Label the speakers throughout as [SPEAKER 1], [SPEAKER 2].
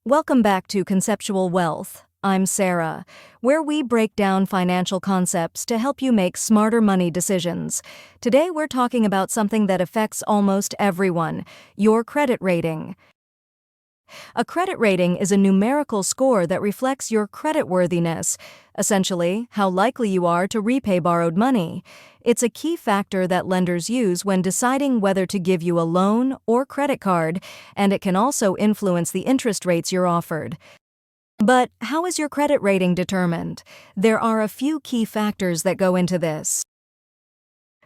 [SPEAKER 1] Welcome back to Conceptual Wealth. I'm Sarah, where we break down financial concepts to help you make smarter money decisions. Today we're talking about something that affects almost everyone: your credit rating. A credit rating is a numerical score that reflects your creditworthiness, essentially, how likely you are to repay borrowed money. It's a key factor that lenders use when deciding whether to give you a loan or credit card, and it can also influence the interest rates you're offered. But how is your credit rating determined? There are a few key factors that go into this.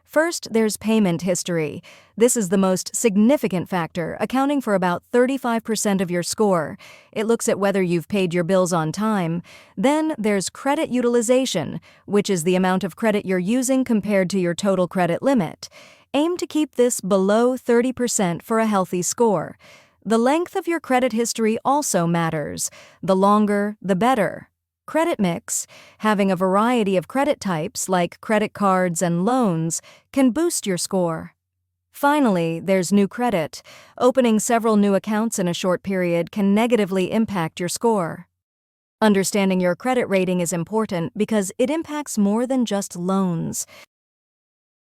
[SPEAKER 1] First, there's payment history. This is the most significant factor, accounting for about 35% of your score. It looks at whether you've paid your bills on time. Then there's credit utilization, which is the amount of credit you're using compared to your total credit limit. Aim to keep this below 30% for a healthy score. The length of your credit history also matters. The longer, the better. Credit mix, having a variety of credit types like credit cards and loans, can boost your score. Finally, there's new credit. Opening several new accounts in a short period can negatively impact your score. Understanding your credit rating is important because it impacts more than just loans.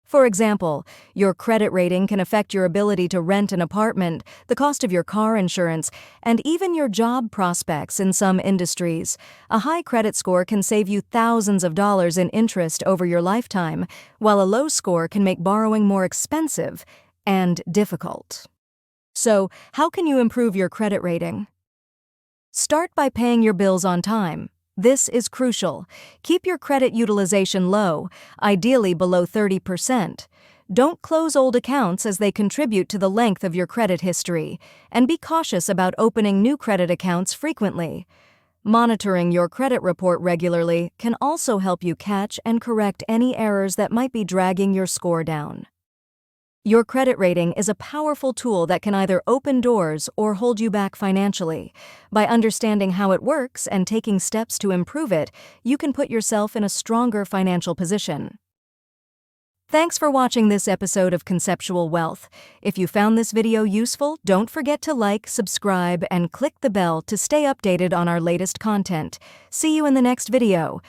[SPEAKER 1] For example, your credit rating can affect your ability to rent an apartment, the cost of your car insurance, and even your job prospects in some industries. A high credit score can save you thousands of dollars in interest over your lifetime, while a low score can make borrowing more expensive and difficult. So, how can you improve your credit rating? Start by paying your bills on time. This is crucial. Keep your credit utilization low, ideally below 30%. Don't close old accounts as they contribute to the length of your credit history, and be cautious about opening new credit accounts frequently. Monitoring your credit report regularly can also help you catch and correct any errors that might be dragging your score down. Your credit rating is a powerful tool that can either open doors or hold you back financially. By understanding how it works and taking steps to improve it, you can put yourself in a stronger financial position. Thanks for watching this episode of Conceptual Wealth. If you found this video useful, don't forget to like, subscribe, and click the bell to stay updated on our latest content. See you in the next video.